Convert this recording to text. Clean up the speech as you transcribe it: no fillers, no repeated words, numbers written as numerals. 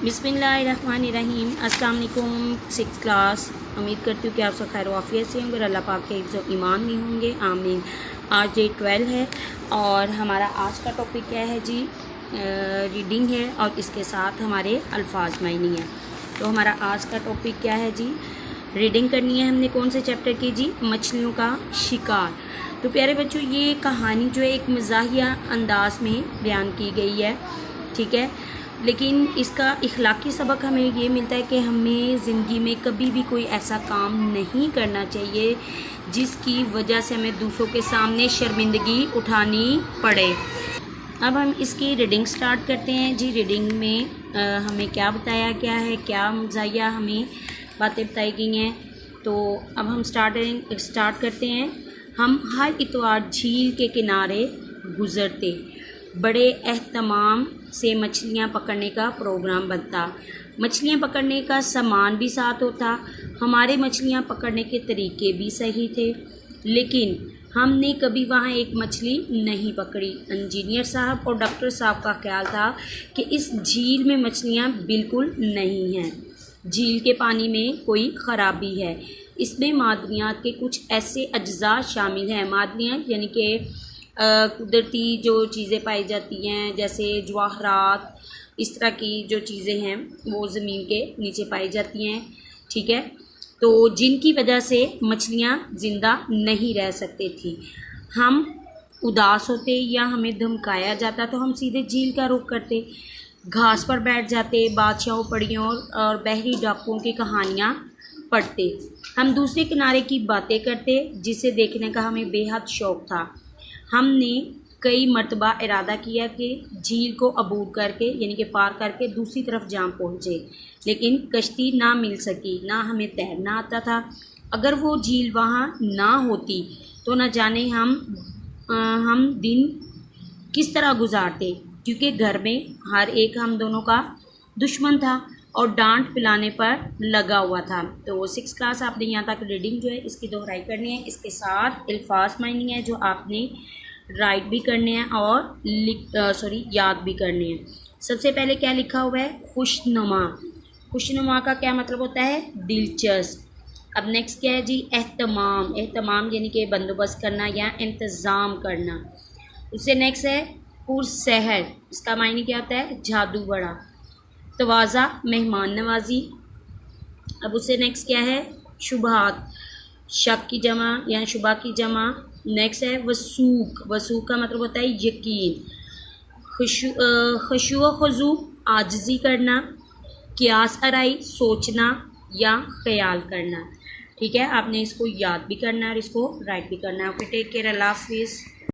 बिस्मिल्लाहिर्रहमानिर्रहीम। अस्सलाम वालेकुम। 6th class. उम्मीद करती हूँ कि आप सब खैर वाफियत से होंगे और अल्लाह पाक के हिफ्ज़ व ईमान में होंगे, आमीन। आज डे 12 है और हमारा आज का टॉपिक क्या है जी? रीडिंग है और इसके साथ हमारे अल्फाज मायनी है। तो हमारा आज का टॉपिक क्या है जी? रीडिंग करनी है हमने कौन से चैप्टर की जी? मछलियों का शिकार। तो प्यारे बच्चों, ये कहानी जो है एक मज़ाहिया अंदाज में बयान की गई है, ठीक है। लेकिन इसका इखलाकी सबक हमें ये मिलता है कि हमें ज़िंदगी में कभी भी कोई ऐसा काम नहीं करना चाहिए जिसकी वजह से हमें दूसरों के सामने शर्मिंदगी उठानी पड़े। अब हम इसकी रीडिंग स्टार्ट करते हैं जी। रीडिंग में हमें क्या बताया गया है, क्या मज़ाहिया हमें बातें बताई गई हैं। तो अब हम स्टार्ट करते हैं। हम हर इतवार झील के किनारे गुज़रते, बड़े एहतमाम से मछलियाँ पकड़ने का प्रोग्राम बनता। मछलियाँ पकड़ने का सामान भी साथ होता। हमारे मछलियाँ पकड़ने के तरीके भी सही थे, लेकिन हमने कभी वहाँ एक मछली नहीं पकड़ी। इंजीनियर साहब और डॉक्टर साहब का ख्याल था कि इस झील में मछलियाँ बिल्कुल नहीं हैं। झील के पानी में कोई ख़राबी है। इसमें मादनियात के कुछ ऐसे अज्जा शामिल हैं। मादनियात यानी कि कुदरती जो चीज़ें पाई जाती हैं, जैसे जवाहरात, इस तरह की जो चीज़ें हैं वो ज़मीन के नीचे पाई जाती हैं, ठीक है। तो जिनकी वजह से मछलियाँ ज़िंदा नहीं रह सकती थी। हम उदास होते या हमें धमकाया जाता तो हम सीधे झील का रुख करते, घास पर बैठ जाते, बादशाहों, परियों और बहरी डाकुओं की कहानियाँ पढ़ते। हम दूसरे किनारे की बातें करते, जिसे देखने का हमें बेहद शौक़ था। हमने कई मरतबा इरादा किया कि झील को अबूर करके यानी कि पार करके दूसरी तरफ जा पहुँचे, लेकिन कश्ती ना मिल सकी, ना हमें तैरना आता था। अगर वो झील वहाँ ना होती तो न जाने हम दिन किस तरह गुजारते, क्योंकि घर में हर एक हम दोनों का दुश्मन था और डांट पिलाने पर लगा हुआ था। तो 6th क्लास आपने यहाँ तक रीडिंग जो है इसकी दोहराई करनी है, इसके साथ अल्फाज मायनी है जो आपने राइट भी करने हैं और याद भी करने हैं। सबसे पहले क्या लिखा हुआ है? खुशनुमा। खुशनुमा का क्या मतलब होता है? दिलचस्प। अब नेक्स्ट क्या है जी? एहतमाम। एहतमाम यानी कि बंदोबस्त करना या इंतज़ाम करना। उससे नेक्स्ट है पुरसहर। इसका मायने क्या होता है? जादू बड़ा। तवाज़ा, मेहमान नवाजी। अब उससे नेक्स्ट क्या है? शुबहात, शक की जमा या शुबा की जमा। नेक्स्ट है वसूक। वसूक का मतलब होता है यकीन। खुशू खुजू, आजिज़ी करना। कियास आराई, सोचना या ख्याल करना, ठीक है। आपने इसको याद भी करना है और इसको राइट भी करना है। ओके, टेक केयर, अल्लाह हाफिज़।